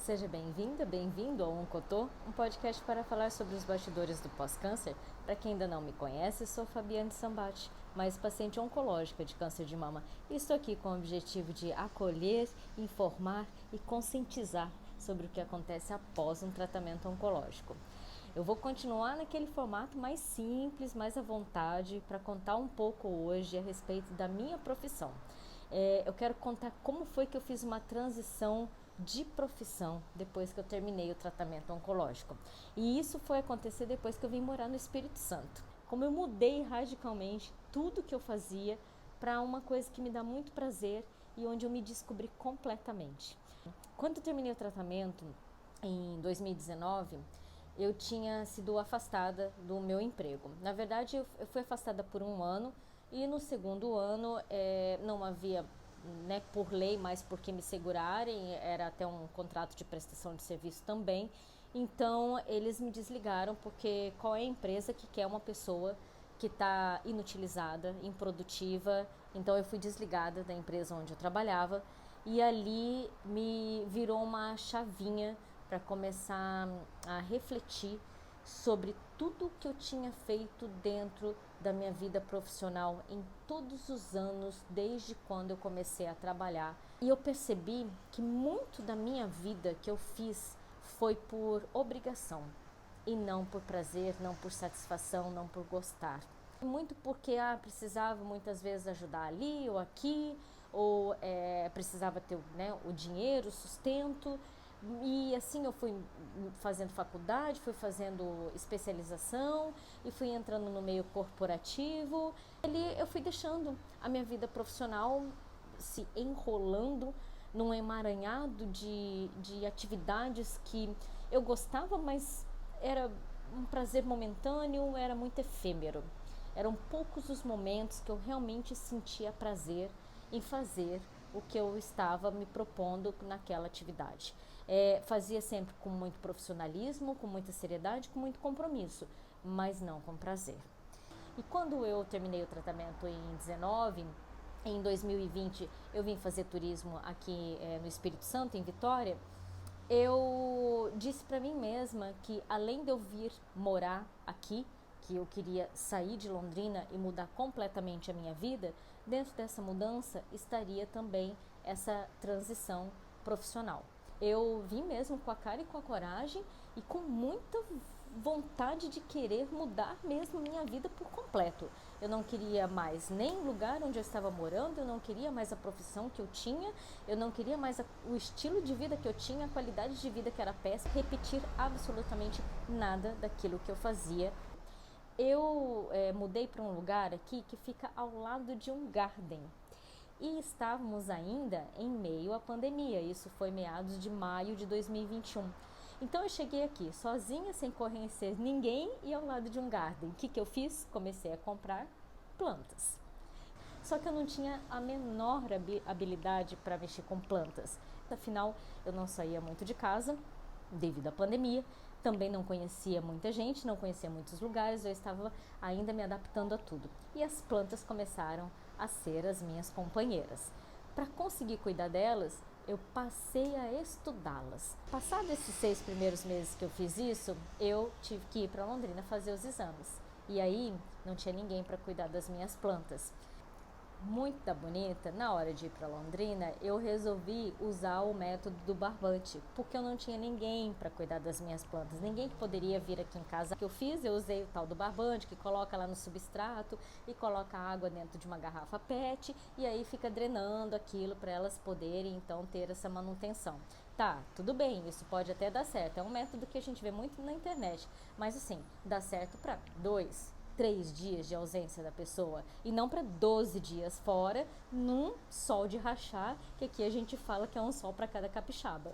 Seja bem-vinda, bem-vindo ao Oncotô, um podcast para falar sobre os bastidores do pós-câncer. Para quem ainda não me conhece, sou Fabiane Sambati, mais paciente oncológica de câncer de mama, e estou aqui com o objetivo de acolher, informar e conscientizar sobre o que acontece após um tratamento oncológico. Eu vou continuar naquele formato mais simples, mais à vontade, para contar um pouco hoje a respeito da minha profissão. Eu quero contar como foi que eu fiz uma transição de profissão depois que eu terminei o tratamento oncológico. E isso foi acontecer depois que eu vim morar no Espírito Santo. Como eu mudei radicalmente tudo que eu fazia para uma coisa que me dá muito prazer e onde eu me descobri completamente. Quando eu terminei o tratamento em 2019, eu tinha sido afastada do meu emprego. Na verdade, eu fui afastada por um ano e no segundo ano não havia, né, por lei, mas porque me segurarem, era até um contrato de prestação de serviço também. Então, eles me desligaram porque qual é a empresa que quer uma pessoa que está inutilizada, improdutiva? Então, eu fui desligada da empresa onde eu trabalhava e ali me virou uma chavinha para começar a refletir sobre tudo que eu tinha feito dentro da minha vida profissional em todos os anos, desde quando eu comecei a trabalhar. E eu percebi que muito da minha vida que eu fiz foi por obrigação e não por prazer, não por satisfação, não por gostar. Muito porque precisava muitas vezes ajudar ali ou aqui, ou precisava ter, né, o dinheiro, o sustento. E assim eu fui fazendo faculdade, fui fazendo especialização e fui entrando no meio corporativo. Ali eu fui deixando a minha vida profissional se enrolando num emaranhado de atividades que eu gostava, mas era um prazer momentâneo, era muito efêmero. Eram poucos os momentos que eu realmente sentia prazer em fazer o que eu estava me propondo naquela atividade. Fazia sempre com muito profissionalismo, com muita seriedade, com muito compromisso, mas não com prazer. E quando eu terminei o tratamento em 19, em 2020 eu vim fazer turismo aqui no Espírito Santo, em Vitória. Eu disse para mim mesma que além de eu vir morar aqui, que eu queria sair de Londrina e mudar completamente a minha vida, dentro dessa mudança estaria também essa transição profissional. Eu vim mesmo com a cara e com a coragem e com muita vontade de querer mudar mesmo minha vida por completo. Eu não queria mais nem o lugar onde eu estava morando, eu não queria mais a profissão que eu tinha, eu não queria mais o estilo de vida que eu tinha, a qualidade de vida que era péssima, repetir absolutamente nada daquilo que eu fazia. Eu mudei para um lugar aqui que fica ao lado de um garden. E estávamos ainda em meio à pandemia, isso foi meados de maio de 2021. Então eu cheguei aqui sozinha, sem conhecer ninguém e ao lado de um garden. O que eu fiz? Comecei a comprar plantas. Só que eu não tinha a menor habilidade para mexer com plantas. Afinal, eu não saía muito de casa devido à pandemia. Também não conhecia muita gente, não conhecia muitos lugares, eu estava ainda me adaptando a tudo. E as plantas começaram a ser as minhas companheiras. Para conseguir cuidar delas, eu passei a estudá-las. Passados esses 6 primeiros meses que eu fiz isso, eu tive que ir para Londrina fazer os exames. E aí não tinha ninguém para cuidar das minhas plantas. Muito da bonita, na hora de ir para Londrina, eu resolvi usar o método do barbante, porque eu não tinha ninguém para cuidar das minhas plantas, ninguém que poderia vir aqui em casa. O que eu fiz? Eu usei o tal do barbante, que coloca lá no substrato e coloca a água dentro de uma garrafa PET e aí fica drenando aquilo para elas poderem então ter essa manutenção. Tá, tudo bem, isso pode até dar certo, é um método que a gente vê muito na internet, mas assim, dá certo para 2, 3 dias de ausência da pessoa e não para 12 dias fora num sol de rachar, que aqui a gente fala que é um sol para cada capixaba.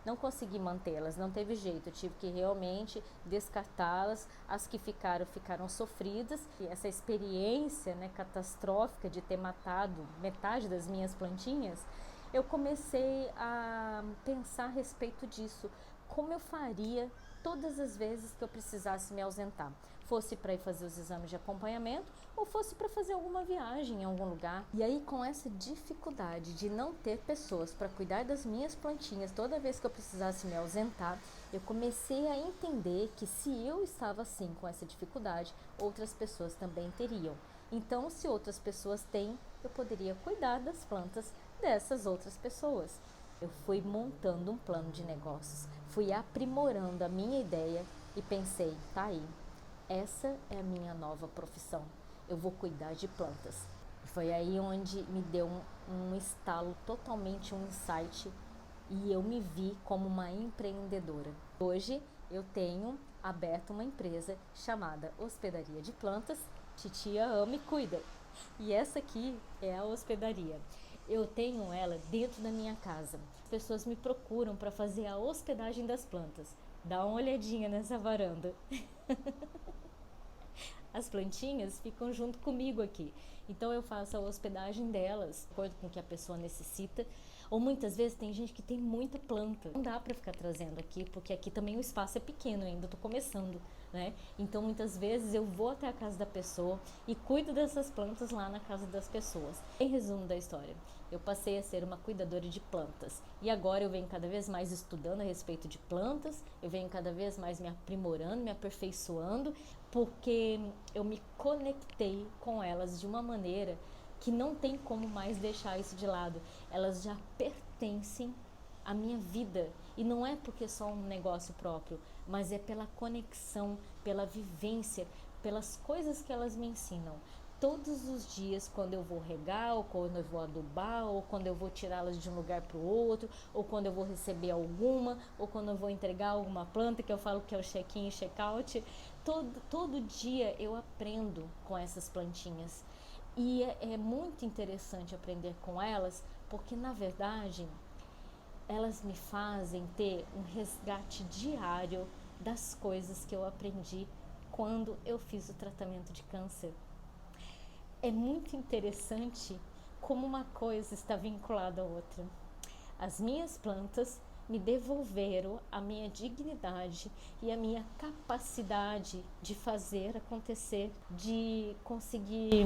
Não consegui mantê-las, não teve jeito, eu tive que realmente descartá-las. As que ficaram sofridas. E essa experiência, né, catastrófica de ter matado metade das minhas plantinhas, eu comecei a pensar a respeito disso. como eu faria todas as vezes que eu precisasse me ausentar, fosse para ir fazer os exames de acompanhamento ou fosse para fazer alguma viagem em algum lugar. E aí, com essa dificuldade de não ter pessoas para cuidar das minhas plantinhas toda vez que eu precisasse me ausentar, eu comecei a entender que se eu estava assim com essa dificuldade, outras pessoas também teriam. Então, se outras pessoas têm, eu poderia cuidar das plantas dessas outras pessoas. Eu fui montando um plano de negócios, fui aprimorando a minha ideia e pensei, tá aí, essa é a minha nova profissão, eu vou cuidar de plantas. Foi aí onde me deu um estalo, totalmente um insight, e eu me vi como uma empreendedora. Hoje eu tenho aberto uma empresa chamada Hospedaria de Plantas, Titia ama e cuida. E essa aqui é a hospedaria. Eu tenho ela dentro da minha casa. As pessoas me procuram para fazer a hospedagem das plantas. Dá uma olhadinha nessa varanda. As plantinhas ficam junto comigo aqui. Então eu faço a hospedagem delas, de acordo com o que a pessoa necessita. Ou muitas vezes tem gente que tem muita planta. Não dá para ficar trazendo aqui, porque aqui também o espaço é pequeno ainda, estou começando, né? Então muitas vezes eu vou até a casa da pessoa e cuido dessas plantas lá na casa das pessoas. Em resumo da história, eu passei a ser uma cuidadora de plantas. E agora eu venho cada vez mais estudando a respeito de plantas, eu venho cada vez mais me aprimorando, me aperfeiçoando, porque eu me conectei com elas de uma maneira que não tem como mais deixar isso de lado. Elas já pertencem à minha vida. E não é porque é só um negócio próprio, mas é pela conexão, pela vivência, pelas coisas que elas me ensinam. Todos os dias, quando eu vou regar, ou quando eu vou adubar, ou quando eu vou tirá-las de um lugar para o outro, ou quando eu vou receber alguma, ou quando eu vou entregar alguma planta, que eu falo que é o check-in e check-out, todo dia eu aprendo com essas plantinhas. E é muito interessante aprender com elas, porque na verdade elas me fazem ter um resgate diário das coisas que eu aprendi quando eu fiz o tratamento de câncer. É muito interessante como uma coisa está vinculada à outra. As minhas plantas me devolveram a minha dignidade e a minha capacidade de fazer acontecer, de conseguir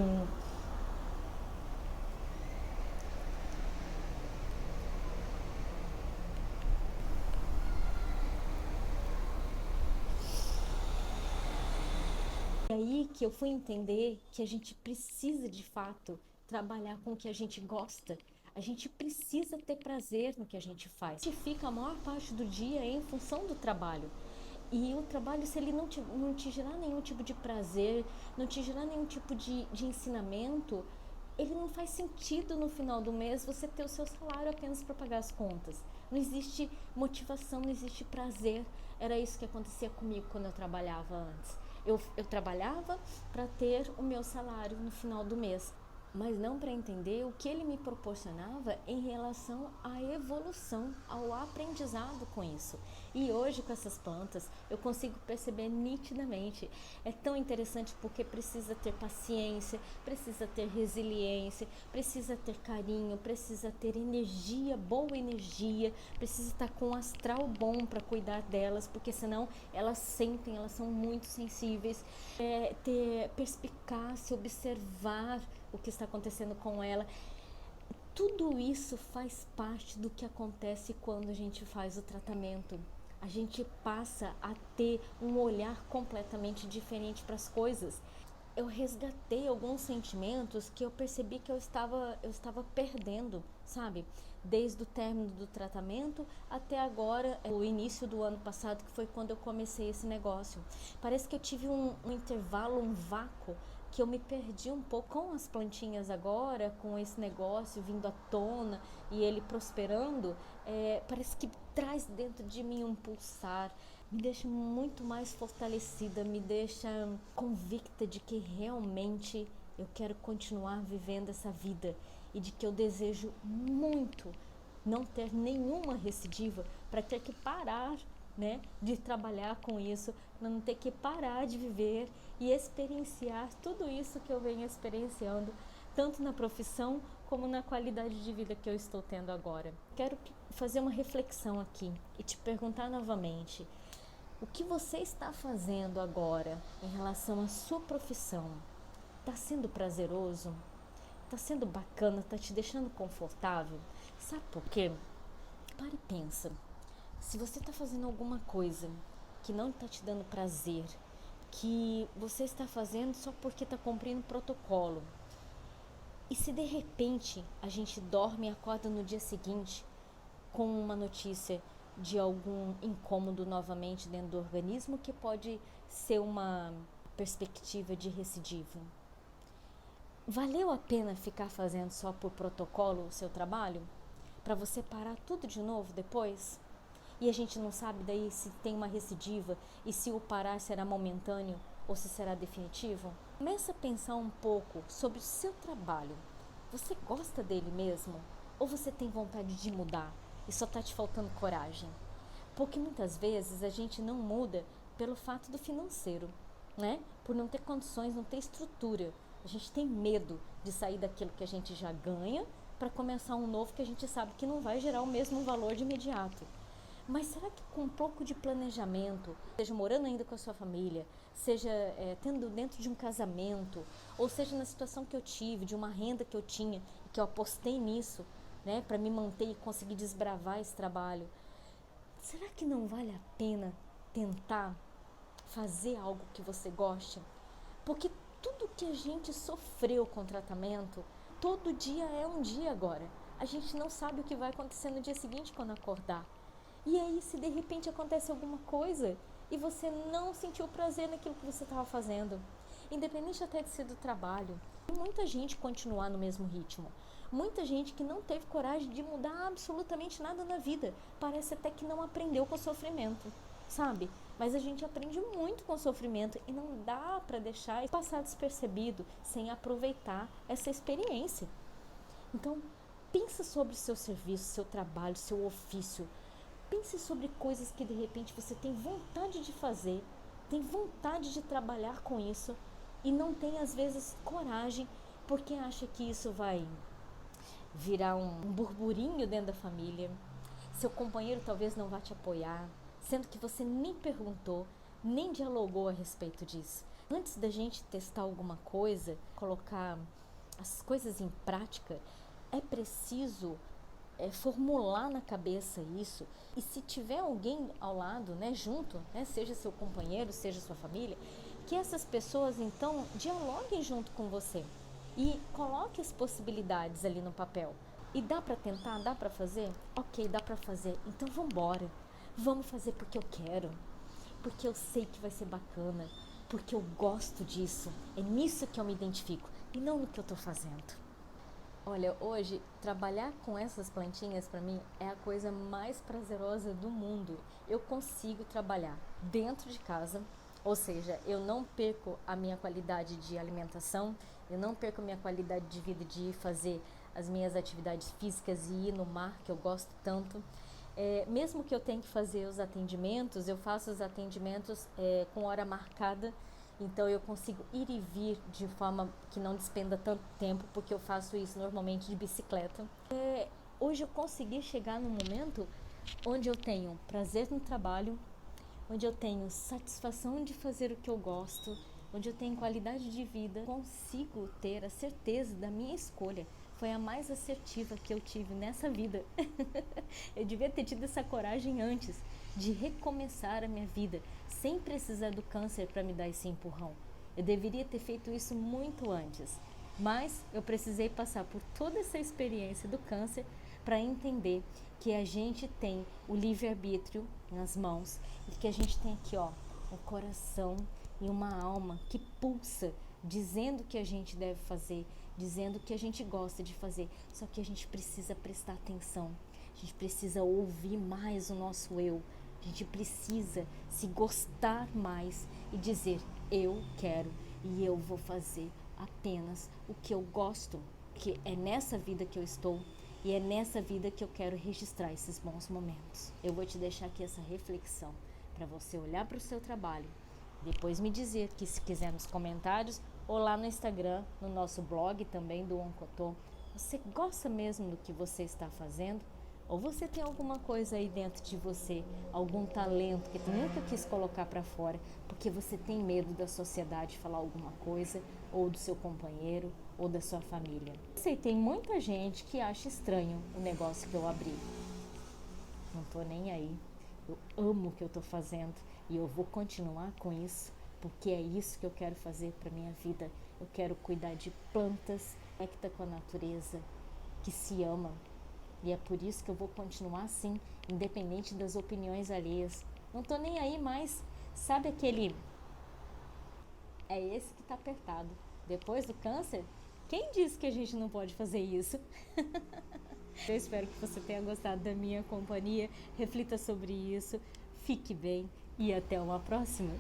É aí que eu fui entender que a gente precisa de fato trabalhar com o que a gente gosta. A gente precisa ter prazer no que a gente faz. A gente fica a maior parte do dia em função do trabalho. E o trabalho, se ele não te gerar nenhum tipo de prazer, não te gerar nenhum tipo de ensinamento, ele não faz sentido no final do mês você ter o seu salário apenas para pagar as contas. Não existe motivação, não existe prazer. Era isso que acontecia comigo quando eu trabalhava antes. Eu trabalhava para ter o meu salário no final do mês, mas não para entender o que ele me proporcionava em relação à evolução, ao aprendizado com isso. E hoje com essas plantas eu consigo perceber nitidamente. É tão interessante porque precisa ter paciência, precisa ter resiliência, precisa ter carinho, precisa ter energia, boa energia, precisa estar com um astral bom para cuidar delas, porque senão elas sentem, elas são muito sensíveis. Ter perspicácia, observar o que está acontecendo com ela. Tudo isso faz parte do que acontece quando a gente faz o tratamento. A gente passa a ter um olhar completamente diferente para as coisas. Eu resgatei alguns sentimentos que eu percebi que eu estava perdendo, sabe? Desde o término do tratamento até agora, o início do ano passado, que foi quando eu comecei esse negócio. Parece que eu tive um intervalo, um vácuo, que eu me perdi um pouco com as plantinhas agora, com esse negócio vindo à tona e ele prosperando. Parece que traz dentro de mim um pulsar, me deixa muito mais fortalecida, me deixa convicta de que realmente eu quero continuar vivendo essa vida e de que eu desejo muito não ter nenhuma recidiva para ter que parar, né, de trabalhar com isso, não ter que parar de viver e experienciar tudo isso que eu venho experienciando, tanto na profissão como na qualidade de vida que eu estou tendo agora. Quero fazer uma reflexão aqui e te perguntar novamente: o que você está fazendo agora em relação à sua profissão? Está sendo prazeroso? Está sendo bacana? Está te deixando confortável? Sabe por quê? Para e pensa. Se você está fazendo alguma coisa que não está te dando prazer, que você está fazendo só porque está cumprindo protocolo, e se de repente a gente dorme e acorda no dia seguinte com uma notícia de algum incômodo novamente dentro do organismo, que pode ser uma perspectiva de recidivo? Valeu a pena ficar fazendo só por protocolo o seu trabalho? Para você parar tudo de novo depois? E a gente não sabe daí se tem uma recidiva e se o parar será momentâneo ou se será definitivo? Começa a pensar um pouco sobre o seu trabalho. Você gosta dele mesmo? Ou você tem vontade de mudar e só está te faltando coragem? Porque muitas vezes a gente não muda pelo fato do financeiro, né? Por não ter condições, não ter estrutura. A gente tem medo de sair daquilo que a gente já ganha para começar um novo que a gente sabe que não vai gerar o mesmo valor de imediato. Mas será que com um pouco de planejamento, seja morando ainda com a sua família, seja tendo dentro de um casamento, ou seja na situação que eu tive, de uma renda que eu tinha e que eu apostei nisso, né, para me manter e conseguir desbravar esse trabalho, será que não vale a pena tentar fazer algo que você goste? Porque tudo que a gente sofreu com o tratamento, todo dia é um dia agora. A gente não sabe o que vai acontecer no dia seguinte quando acordar. E aí, se de repente acontece alguma coisa e você não sentiu prazer naquilo que você estava fazendo, independente até de ser do trabalho, tem muita gente continuar no mesmo ritmo. Muita gente que não teve coragem de mudar absolutamente nada na vida. Parece até que não aprendeu com o sofrimento, sabe? Mas a gente aprende muito com o sofrimento e não dá para deixar passar despercebido sem aproveitar essa experiência. Então, pensa sobre o seu serviço, seu trabalho, seu ofício. Pense sobre coisas que de repente você tem vontade de fazer, tem vontade de trabalhar com isso e não tem às vezes coragem porque acha que isso vai virar um burburinho dentro da família. Seu companheiro talvez não vá te apoiar, sendo que você nem perguntou, nem dialogou a respeito disso. Antes da gente testar alguma coisa, colocar as coisas em prática, é preciso formular na cabeça isso. E se tiver alguém ao lado, né, junto, né, seja seu companheiro, seja sua família, que essas pessoas então dialoguem junto com você e coloque as possibilidades ali no papel. E dá para tentar? Dá para fazer? Ok, dá para fazer. Então vamos embora. Vamos fazer porque eu quero. Porque eu sei que vai ser bacana. Porque eu gosto disso. É nisso que eu me identifico e não no que eu estou fazendo. Olha, hoje trabalhar com essas plantinhas para mim é a coisa mais prazerosa do mundo. Eu consigo trabalhar dentro de casa, ou seja, eu não perco a minha qualidade de alimentação, eu não perco a minha qualidade de vida de ir fazer as minhas atividades físicas e ir no mar, que eu gosto tanto. Mesmo que eu tenha que fazer os atendimentos, eu faço os atendimentos com hora marcada. Então eu consigo ir e vir de forma que não despenda tanto tempo, porque eu faço isso normalmente de bicicleta. Hoje eu consegui chegar num momento onde eu tenho prazer no trabalho, onde eu tenho satisfação de fazer o que eu gosto, onde eu tenho qualidade de vida, consigo ter a certeza da minha escolha. Foi a mais assertiva que eu tive nessa vida. Eu devia ter tido essa coragem antes de recomeçar a minha vida, sem precisar do câncer para me dar esse empurrão. Eu deveria ter feito isso muito antes, mas eu precisei passar por toda essa experiência do câncer para entender que a gente tem o livre-arbítrio nas mãos e que a gente tem aqui, ó, um coração e uma alma que pulsa, dizendo o que a gente deve fazer, dizendo o que a gente gosta de fazer. Só que a gente precisa prestar atenção, a gente precisa ouvir mais o nosso eu, a gente precisa se gostar mais e dizer: eu quero e eu vou fazer apenas o que eu gosto, que é nessa vida que eu estou e é nessa vida que eu quero registrar esses bons momentos. Eu vou te deixar aqui essa reflexão para você olhar para o seu trabalho, depois me dizer que, se quiser, nos comentários ou lá no Instagram, no nosso blog também do Oncotô, Você gosta mesmo do que você está fazendo? Ou você tem alguma coisa aí dentro de você, algum talento que você nunca quis colocar para fora, porque você tem medo da sociedade falar alguma coisa, ou do seu companheiro, ou da sua família? Eu sei, tem muita gente que acha estranho o negócio que eu abri. Não tô nem aí. Eu amo o que eu tô fazendo e eu vou continuar com isso, porque é isso que eu quero fazer para minha vida. Eu quero cuidar de plantas, conecta com a natureza, que se ama. E é por isso que eu vou continuar assim, independente das opiniões alheias. Não tô nem aí mais. Sabe aquele... É esse que tá apertado. Depois do câncer, quem disse que a gente não pode fazer isso? Eu espero que você tenha gostado da minha companhia. Reflita sobre isso, fique bem e até uma próxima.